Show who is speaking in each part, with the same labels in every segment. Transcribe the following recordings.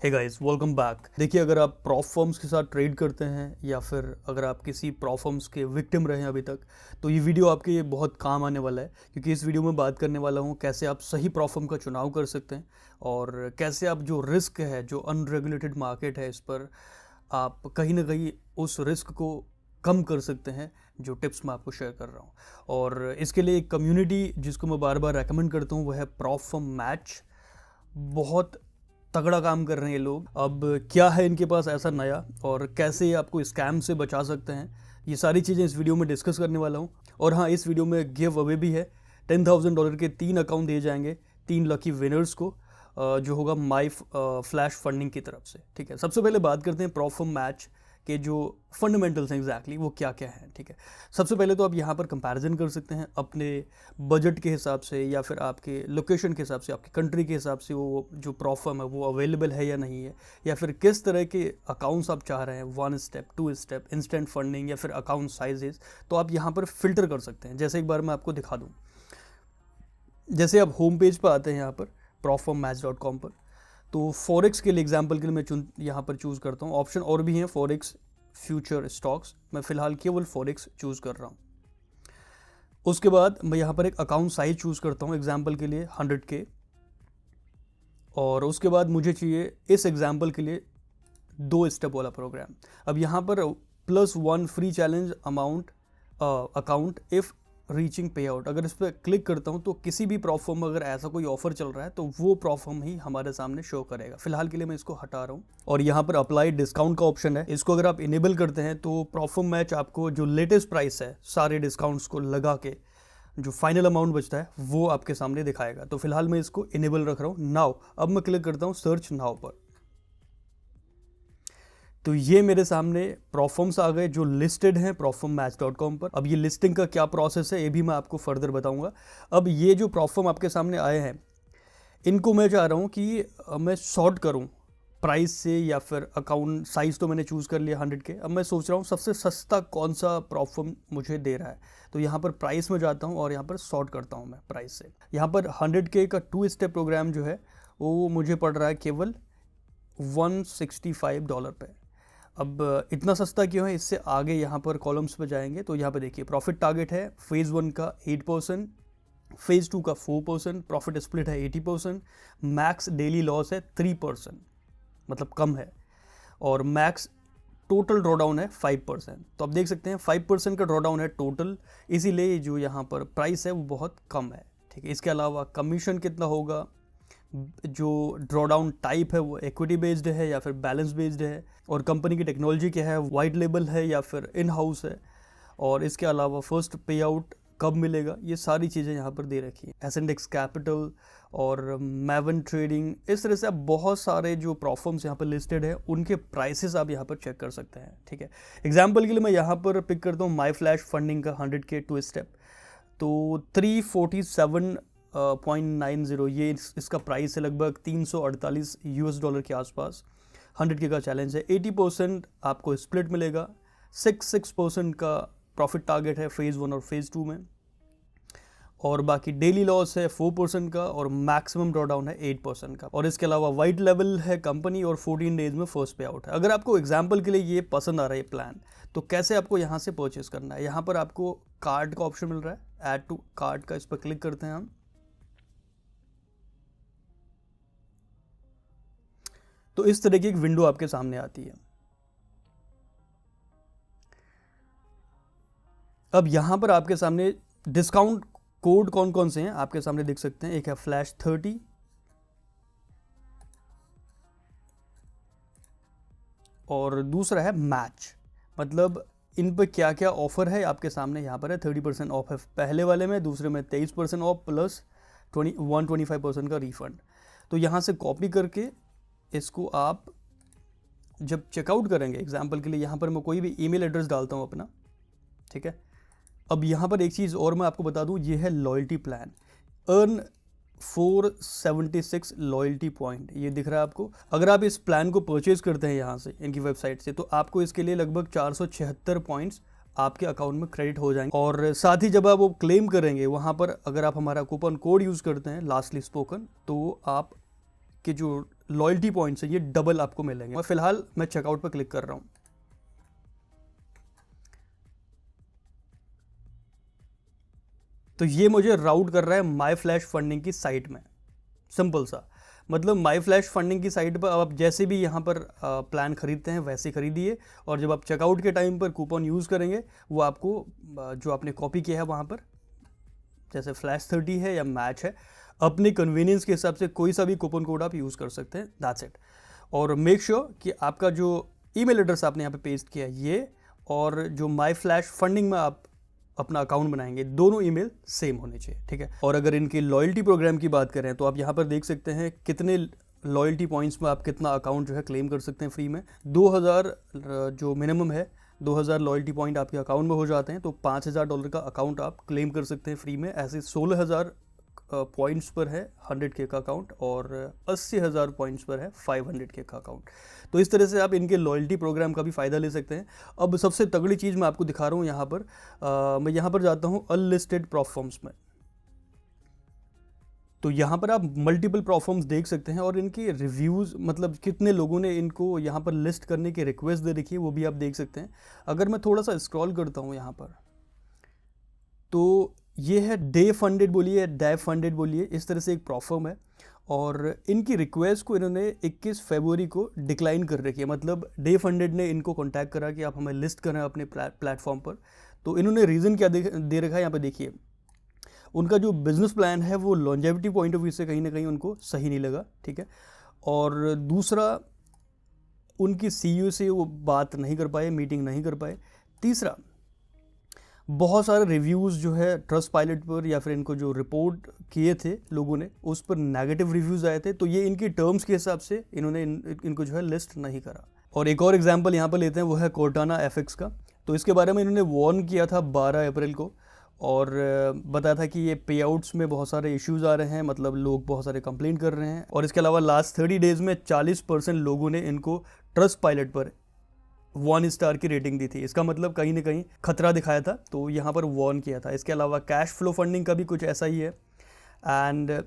Speaker 1: Hey guys, welcome back. देखिए, अगर आप प्रॉप फर्म्स के साथ ट्रेड करते हैं या फिर अगर आप किसी प्रॉप फर्म्स के विक्टिम रहे हैं अभी तक, तो ये वीडियो आपके ये बहुत काम आने वाला है, क्योंकि इस वीडियो में बात करने वाला हूँ कैसे आप सही प्रॉप फर्म का चुनाव कर सकते हैं और कैसे आप जो रिस्क है, जो अनरेगुलेटेड मार्केट है, इस पर आप कहीं ना कहीं उस रिस्क को कम कर सकते हैं, जो टिप्स मैं आपको शेयर कर रहा हूँ। और इसके लिए एक कम्युनिटी जिसको मैं बार बार रेकमेंड करता हूँ वो है प्रॉप फर्म मैच। बहुत तगड़ा काम कर रहे हैं ये लोग। अब क्या है इनके पास ऐसा नया और कैसे ये आपको स्कैम से बचा सकते हैं, ये सारी चीज़ें इस वीडियो में डिस्कस करने वाला हूँ। और हाँ, इस वीडियो में गिव अवे भी है। $10,000 के 3 अकाउंट दिए जाएंगे 3 लकी विनर्स को, जो होगा माई फ्लैश फंडिंग की तरफ से। ठीक है, सबसे पहले बात करते हैं प्रॉप फर्म मैच के जो फंडामेंटल्स हैं एग्जैक्टली वो क्या क्या हैं। ठीक है, सबसे पहले तो आप यहाँ पर कंपैरिजन कर सकते हैं अपने बजट के हिसाब से या फिर आपके लोकेशन के हिसाब से, आपकी कंट्री के हिसाब से वो जो प्रॉप फर्म है वो अवेलेबल है या नहीं है, या फिर किस तरह के अकाउंट्स आप चाह रहे हैं, 1 स्टेप 2 स्टेप इंस्टेंट फंडिंग या फिर अकाउंट साइजेस। तो आप यहाँ पर फिल्टर कर सकते हैं। जैसे एक बार मैं आपको दिखा दूँ, जैसे आप होम पेज पर आते हैं यहाँ पर propfirmmmatch.com पर, तो फॉरेक्स के लिए एग्जांपल के लिए मैं यहाँ पर चूज़ करता हूँ। ऑप्शन और भी हैं, फॉरेक्स, फ्यूचर, स्टॉक्स। मैं फ़िलहाल केवल फॉरेक्स चूज़ कर रहा हूँ। उसके बाद मैं यहाँ पर एक अकाउंट साइज चूज़ करता हूँ, एग्जांपल के लिए 100K। और उसके बाद मुझे चाहिए इस एग्जांपल के लिए 2 स्टेप वाला प्रोग्राम। अब यहाँ पर +1 free challenge amount account if reaching पे आउट, अगर इस पर क्लिक करता हूँ तो किसी भी प्रॉप फर्म में अगर ऐसा कोई ऑफर चल रहा है तो वो प्रॉप फर्म ही हमारे सामने शो करेगा। फिलहाल के लिए मैं इसको हटा रहा हूँ। और यहाँ पर अप्लाई डिस्काउंट का ऑप्शन है, इसको अगर आप इनेबल करते हैं तो प्रॉप फर्म मैच आपको जो लेटेस्ट प्राइस है सारे डिस्काउंट्स को लगा के जो फाइनल अमाउंट बचता है वो आपके सामने दिखाएगा। तो फिलहाल मैं इसको इनेबल रख रहा हूँ। नाउ अब मैं क्लिक करता हूँ सर्च नाउ पर, तो ये मेरे सामने प्रॉप फर्म्स आ गए जो लिस्टेड हैं propfirmmmatch.com पर। अब ये लिस्टिंग का क्या प्रोसेस है ये भी मैं आपको फर्दर बताऊंगा। अब ये जो प्रॉप फर्म आपके सामने आए हैं, इनको मैं चाह रहा हूँ कि मैं सॉर्ट करूँ प्राइस से, या फिर अकाउंट साइज़ तो मैंने चूज़ कर लिया 100K। अब मैं सोच रहा हूँ सबसे सस्ता कौन सा प्रॉप फर्म मुझे दे रहा है, तो यहाँ पर प्राइस में जाता हूँ और यहाँ पर सॉर्ट करता हूँ मैं प्राइस से। यहाँ पर 100K का 2 स्टेप प्रोग्राम जो है वो मुझे पड़ रहा है केवल $165 पे। अब इतना सस्ता क्यों है, इससे आगे यहाँ पर कॉलम्स पे जाएंगे तो यहाँ पे देखिए प्रॉफिट टारगेट है फेज़ 1 का 8%, फेज़ 2 का 4%, प्रॉफिट स्प्लिट है 80%, मैक्स डेली लॉस है 3%, मतलब कम है, और मैक्स टोटल ड्रॉडाउन है 5%। तो आप देख सकते हैं 5% का ड्रॉडाउन है टोटल, इसीलिए जो यहाँ पर प्राइस है वो बहुत कम है। ठीक है, इसके अलावा कमीशन कितना होगा, जो ड्रॉडाउन टाइप है वो इक्विटी बेस्ड है या फिर बैलेंस बेस्ड है, और कंपनी की टेक्नोलॉजी क्या है, वाइट लेबल है या फिर इन हाउस है, और इसके अलावा फर्स्ट पे आउट कब मिलेगा, ये सारी चीज़ें यहाँ पर दे रखी हैं। एसेंडेक्स कैपिटल और मैवन ट्रेडिंग, इस तरह से आप बहुत सारे जो प्रॉप फर्म्स यहाँ पर लिस्टेड है उनके प्राइसेस आप यहाँ पर चेक कर सकते हैं। ठीक है, एग्जाम्पल के लिए मैं यहाँ पर पिक करता हूँ माई फ्लैश फंडिंग का 100K 2 स्टेप, तो 347.90 ये इसका प्राइस है, लगभग $348 के आसपास। 100K का चैलेंज है, 80% आपको स्प्लिट मिलेगा, 6% का प्रॉफिट टारगेट है फेज़ 1 और फेज़ 2 में, और बाकी डेली लॉस है 4% का, और मैक्सिमम ड्रॉडाउन है 8% का, और इसके अलावा वाइट लेवल है कंपनी, और 14 डेज में फर्स्ट पे आउट है। अगर आपको एग्जांपल के लिए ये पसंद आ रहा है प्लान, तो कैसे आपको यहाँ से परचेस करना है, यहाँ पर आपको कार्ड का ऑप्शन मिल रहा है, ऐड टू कार्ड का, इस पर क्लिक करते हैं हम। तो इस तरह की एक विंडो आपके सामने आती है। अब यहाँ पर आपके सामने डिस्काउंट कोड कौन कौन से हैं आपके सामने दिख सकते हैं। एक है फ्लैश 30, और दूसरा है मैच। मतलब इन पर क्या क्या ऑफर है आपके सामने यहाँ पर है। 30% ऑफ है पहले वाले में, दूसरे में 23% ऑफ प्लस 125% का रिफंड। तो यहाँ से कॉपी करके इसको आप जब चेकआउट करेंगे, एग्जाम्पल के लिए यहाँ पर मैं कोई भी ईमेल एड्रेस डालता हूँ अपना। ठीक है, अब यहाँ पर एक चीज़ और मैं आपको बता दूँ, ये है loyalty plan. Earn 476 loyalty point, ये दिख रहा है आपको। अगर आप इस प्लान को परचेज करते हैं यहाँ से, इनकी वेबसाइट से, तो आपको इसके लिए लगभग 476 पॉइंट्स आपके अकाउंट में क्रेडिट हो जाएंगे। और साथ ही जब आप वो क्लेम करेंगे वहाँ पर, अगर आप हमारा कूपन कोड यूज़ करते हैं लास्टली स्पोकन, तो आप के जो लॉयल्टी पॉइंट्स है ये डबल आपको मिलेंगे। और फिलहाल मैं चेकआउट पर क्लिक कर रहा हूँ। तो ये मुझे राउट कर रहा है माई फ्लैश फंडिंग की साइट में। सिंपल सा, मतलब माई फ्लैश फंडिंग की साइट पर आप जैसे भी यहाँ पर प्लान खरीदते हैं वैसे खरीदिए, और जब आप चेकआउट के टाइम पर कूपन यूज़ करेंगे वो आपको जो आपने कॉपी किया है वहाँ पर, जैसे फ्लैश 30 है या मैच है, अपने कन्वीनियंस के हिसाब से कोई सा भी कूपन कोड आप यूज़ कर सकते हैं। That's it. और मेक श्योर कि आपका जो ईमेल एड्रेस आपने यहाँ पे पेस्ट किया ये, और जो माई फ्लैश फंडिंग में आप अपना अकाउंट बनाएंगे, दोनों ईमेल सेम होने चाहिए, ठीक है। और अगर इनके लॉयल्टी प्रोग्राम की बात करें तो आप यहाँ पर देख सकते हैं कितने लॉयल्टी पॉइंट्स में आप कितना अकाउंट जो है क्लेम कर सकते हैं फ्री में। 2000 जो मिनिमम है, 2000 लॉयल्टी पॉइंट आपके अकाउंट में हो जाते हैं तो $5000 का अकाउंट आप क्लेम कर सकते हैं फ्री में। ऐसे 16000 पॉइंट्स पर है 100K का अकाउंट, और 80,000 पॉइंट्स पर है 500K का अकाउंट। तो इस तरह से आप इनके लॉयल्टी प्रोग्राम का भी फ़ायदा ले सकते हैं। अब सबसे तगड़ी चीज़ मैं आपको दिखा रहा हूँ यहाँ पर। मैं यहाँ पर जाता हूँ अनलिस्टेड प्रोफॉर्म्स में। तो यहाँ पर आप मल्टीपल प्रोफॉर्म्स देख सकते हैं और इनके रिव्यूज़, मतलब कितने लोगों ने इनको यहाँ पर लिस्ट करने की रिक्वेस्ट दे रखी है वो भी आप देख सकते हैं। अगर मैं थोड़ा सा स्क्रॉल करता हूँ यहाँ पर, तो ये है डे फंडेड बोलिए, डे फंडेड बोलिए, इस तरह से एक प्रोफॉर्म है। और इनकी रिक्वेस्ट को इन्होंने 21 फरवरी को डिक्लाइन कर रखी है। मतलब डे फंडेड ने इनको कांटेक्ट करा कि आप हमें लिस्ट करें अपने प्लेटफॉर्म पर। तो इन्होंने रीज़न क्या दे रखा है यहाँ पे देखिए। उनका जो बिजनेस प्लान है वो लॉन्जेविटी पॉइंट ऑफ व्यू से कहीं ना कहीं उनको सही नहीं लगा, ठीक है। और दूसरा, उनकी सीईओ से वो बात नहीं कर पाए, मीटिंग नहीं कर पाए। तीसरा, बहुत सारे रिव्यूज़ जो है ट्रस्ट पायलट पर या फिर इनको जो रिपोर्ट किए थे लोगों ने उस पर नेगेटिव रिव्यूज़ आए थे। तो ये इनकी टर्म्स के हिसाब से इन्होंने इनको जो है लिस्ट नहीं करा। और एक और एग्जांपल यहाँ पर लेते हैं, वो है कोर्टाना एफएक्स का। तो इसके बारे में इन्होंने वार्न किया था 12 अप्रैल को, और बताया था कि ये पे आउट्स में बहुत सारे इश्यूज़ आ रहे हैं, मतलब लोग बहुत सारे कंप्लेंट कर रहे हैं। और इसके अलावा लास्ट 30 डेज़ में 40% लोगों ने इनको ट्रस्ट पायलट पर 1 स्टार की रेटिंग दी थी। इसका मतलब कहीं ना कहीं खतरा दिखाया था, तो यहाँ पर वार्न किया था। इसके अलावा कैश फ्लो फंडिंग का भी कुछ ऐसा ही है।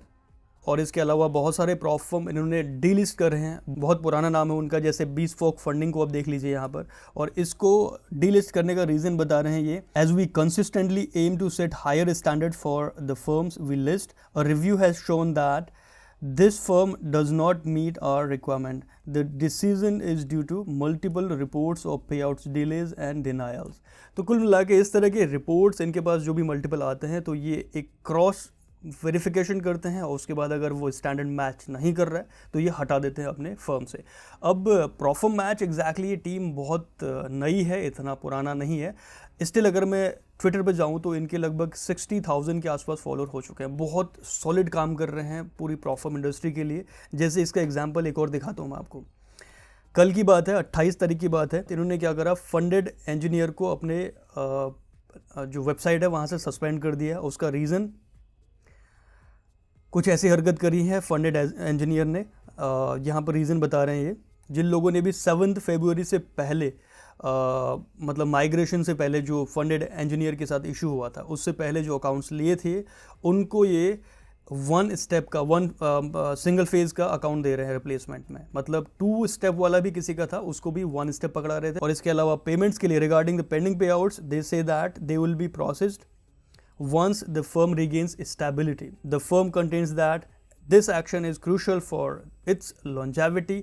Speaker 1: और इसके अलावा बहुत सारे प्रोफॉर्म इन्होंने डीलिस्ट कर रहे हैं। बहुत पुराना नाम है उनका, जैसे बीस्पोक फंडिंग को आप देख लीजिए यहाँ पर। और इसको डीलिस्ट करने का रीज़न बता रहे हैं ये, as we consistently aim to set higher standard for the firms we list, a review has shown that this firm does not meet our requirement. The decision is due to multiple reports of payouts delays and denials. तो कुल मिला के इस तरह के reports इनके पास जो भी मल्टीपल आते हैं, तो ये एक क्रॉस वेरिफिकेशन करते हैं और उसके बाद अगर वो स्टैंडर्ड मैच नहीं कर रहा है तो ये हटा देते हैं अपने फर्म से। अब प्रोफॉर्म मैच एग्जैक्टली ये टीम बहुत नई है, इतना पुराना नहीं है। स्टिल अगर मैं ट्विटर पर जाऊं तो इनके लगभग 60,000 के आसपास फॉलोअर हो चुके हैं। बहुत सॉलिड काम कर रहे हैं पूरी प्रोफॉर्म इंडस्ट्री के लिए। जैसे इसका एग्जांपल एक और दिखाता हूं मैं आपको। कल की बात है, 28 तारीख की बात है। इन्होंने क्या करा, फंडेड इंजीनियर को अपने जो वेबसाइट है वहाँ से सस्पेंड कर दिया। उसका रीज़न, कुछ ऐसी हरकत करी है फंडेड इंजीनियर ने। यहाँ पर रीज़न बता रहे हैं ये, जिन लोगों ने भी 7 फरवरी से पहले मतलब माइग्रेशन से पहले जो फंडेड इंजीनियर के साथ इशू हुआ था, उससे पहले जो अकाउंट्स लिए थे उनको ये 1 स्टेप का, 1 सिंगल फेज का अकाउंट दे रहे हैं रिप्लेसमेंट में। मतलब 2 स्टेप वाला भी किसी का था, उसको भी 1 स्टेप पकड़ा रहे थे। और इसके अलावा पेमेंट्स के लिए रिगार्डिंग द पेंडिंग पे outs, they say that they will be processed once the firm regains stability. The firm contains that this action is crucial for its longevity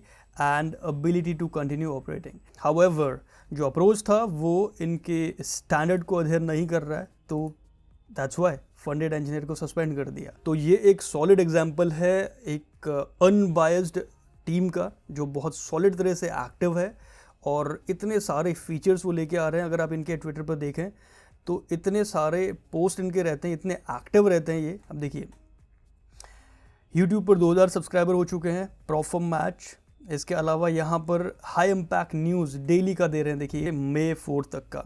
Speaker 1: and ability to continue operating. However, जो approach था वो इनके standard को अध्ययन नहीं कर रहा है, तो दैट्स वाई फंडेड इंजीनियर को सस्पेंड कर दिया। तो ये एक सॉलिड एग्जाम्पल है एक अनबायस्ड टीम का, जो बहुत सॉलिड तरह से एक्टिव है और इतने सारे फीचर्स वो लेके आ रहे हैं। अगर आप इनके ट्विटर पर देखें तो इतने सारे पोस्ट इनके रहते हैं, इतने एक्टिव रहते हैं ये। अब देखिए, यूट्यूब पर 2000 सब्सक्राइबर हो चुके हैं, प्रोफॉर्म मैच। इसके अलावा यहाँ पर हाई इम्पैक्ट न्यूज़ डेली का दे रहे हैं, देखिए मई 4 तक का।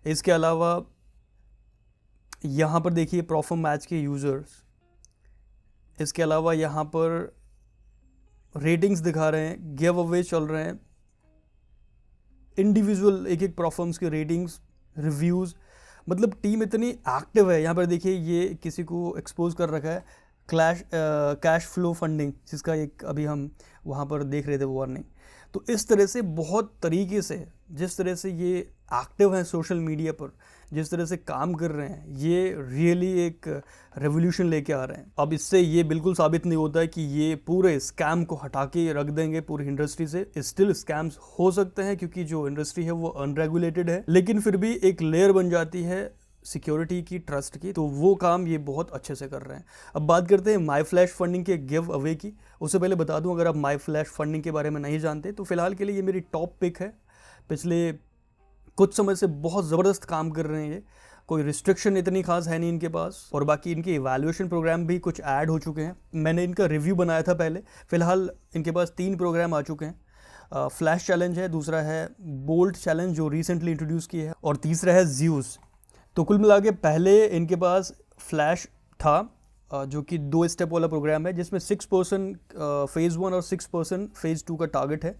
Speaker 1: इसके अलावा यहाँ पर देखिए प्रोफॉर्म मैच के यूज़र्स। इसके अलावा यहाँ पर रेटिंग्स दिखा रहे हैं, गिव अवे चल रहे हैं, इंडिविजुअल एक प्रोफॉर्म्स के रेटिंग्स, रिव्यूज़। मतलब टीम इतनी एक्टिव है। यहाँ पर देखिए ये किसी को एक्सपोज कर रखा है, कैश फ्लो फंडिंग, जिसका एक अभी हम वहाँ पर देख रहे थे वार्निंग। तो इस तरह से बहुत तरीके से जिस तरह से ये एक्टिव हैं सोशल मीडिया पर, जिस तरह से काम कर रहे हैं, ये रियली एक रेवोल्यूशन लेके आ रहे हैं। अब इससे ये बिल्कुल साबित नहीं होता है कि ये पूरे स्कैम को हटा के रख देंगे पूरी इंडस्ट्री से। स्टिल स्कैम्स हो सकते हैं क्योंकि जो इंडस्ट्री है वो अनरेगुलेटेड है, लेकिन फिर भी एक लेयर बन जाती है सिक्योरिटी की, ट्रस्ट की, तो वो काम ये बहुत अच्छे से कर रहे हैं। अब बात करते हैं माई फ्लैश फंडिंग के गिव अवे की। उससे पहले बता दूं, अगर आप माई फ्लैश फंडिंग के बारे में नहीं जानते तो फिलहाल के लिए ये मेरी टॉप पिक है। पिछले कुछ समय से बहुत ज़बरदस्त काम कर रहे हैं ये। कोई रिस्ट्रिक्शन इतनी खास है नहीं इनके पास, और बाकी इनके इवैल्यूएशन प्रोग्राम भी कुछ ऐड हो चुके हैं। मैंने इनका रिव्यू बनाया था पहले। फिलहाल इनके पास 3 प्रोग्राम आ चुके हैं। फ्लैश चैलेंज है, दूसरा है बोल्ट चैलेंज जो रिसेंटली इंट्रोड्यूस किया है, और तीसरा है ज़्यूस। तो कुल मिला के पहले इनके पास फ्लैश था, जो कि 2 स्टेप वाला प्रोग्राम है, जिसमें 6% फेज़ 1 और 6% फेज़ 2 का टारगेट है।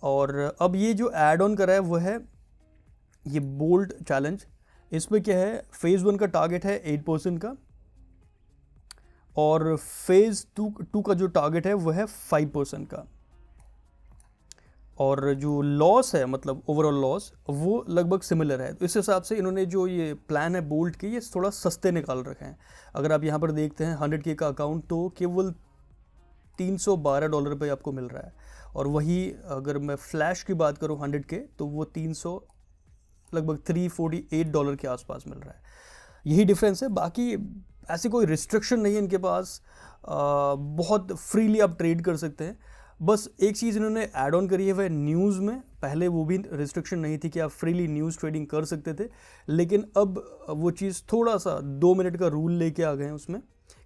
Speaker 1: और अब ये जो ऐड ऑन करा है वो है ये बोल्ट चैलेंज। इसमें क्या है, फेज़ 1 का टारगेट है 8% का, और फेज़ 2 का जो टारगेट है वो है 5% का। और जो लॉस है, मतलब ओवरऑल लॉस, वो लगभग सिमिलर है। तो इस हिसाब से इन्होंने जो ये प्लान है बोल्ट के, ये थोड़ा सस्ते निकाल रखे हैं। अगर आप यहाँ पर देखते हैं 100K का अकाउंट तो केवल $312 पे आपको मिल रहा है, और वही अगर मैं फ्लैश की बात करूँ 100K तो वो लगभग $348 के आसपास मिल रहा है। यही डिफरेंस है, बाकी ऐसी कोई रिस्ट्रिक्शन नहीं है इनके पास। बहुत फ्रीली आप ट्रेड कर सकते हैं। बस एक चीज़ इन्होंने ऐड ऑन करी है वह न्यूज़ में। पहले वो भी रिस्ट्रिक्शन नहीं थी कि आप फ्रीली न्यूज़ ट्रेडिंग कर सकते थे, लेकिन अब वो चीज़ थोड़ा सा 2 मिनट का रूल लेके आ गए हैं उसमें,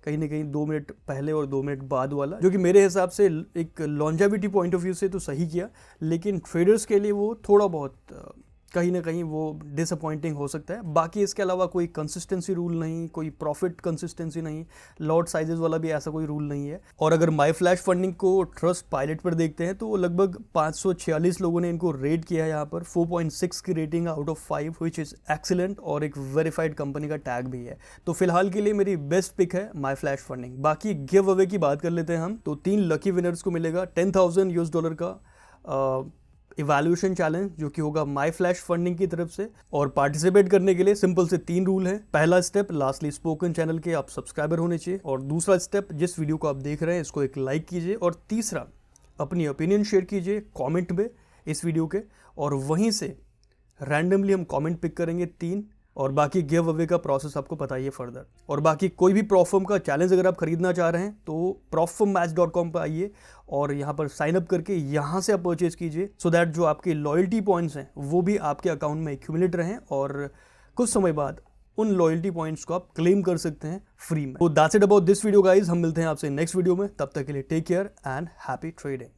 Speaker 1: कहीं ना कहीं 2 मिनट पहले और 2 मिनट बाद वाला, जो कि मेरे हिसाब से एक लॉन्जेविटी पॉइंट ऑफ व्यू से तो सही किया, लेकिन ट्रेडर्स के लिए वो थोड़ा बहुत कहीं ना कहीं वो डिसअपॉइंटिंग हो सकता है। बाकी इसके अलावा कोई कंसिस्टेंसी रूल नहीं, कोई प्रॉफिट कंसिस्टेंसी नहीं, लॉट साइजेस वाला भी ऐसा कोई रूल नहीं है। और अगर माई फ्लैश फंडिंग को ट्रस्ट पायलट पर देखते हैं तो लगभग 546 लोगों ने इनको रेट किया है यहाँ पर। 4.6 की rating out of 5 which is excellent, और एक वेरीफाइड कंपनी का टैग भी है। तो फिलहाल के लिए मेरी बेस्ट पिक है माई फ्लैश फंडिंग। बाकी गिव अवे की बात कर लेते हैं हम, तो 3 लकी विनर्स को मिलेगा $10,000 का इवैल्यूएशन चैलेंज, जो कि होगा माई फ्लैश फंडिंग की तरफ से। और पार्टिसिपेट करने के लिए सिंपल से 3 रूल हैं। पहला स्टेप, लास्टली स्पोकन चैनल के आप सब्सक्राइबर होने चाहिए, और दूसरा स्टेप, जिस वीडियो को आप देख रहे हैं इसको एक लाइक कीजिए, और तीसरा अपनी ओपिनियन शेयर कीजिए कमेंट में इस वीडियो के, और वहीं से रैंडमली हम कमेंट पिक करेंगे 3, और बाकी गिव अवे का प्रोसेस आपको पता ही है फर्दर। और बाकी कोई भी प्रॉफर्म का चैलेंज अगर आप खरीदना चाह रहे हैं तो profirmmatch.com पर आइए, और यहाँ पर साइन अप करके यहाँ से आप परचेज कीजिए, सो दैट जो आपके लॉयल्टी पॉइंट्स हैं वो भी आपके अकाउंट में एक्यूमुलेट रहें, और कुछ समय बाद उन लॉयल्टी पॉइंट्स को आप क्लेम कर सकते हैं फ्री में। तो that's it about this video guys. हम मिलते हैं आपसे नेक्स्ट वीडियो में, तब तक के लिए take care and happy trading.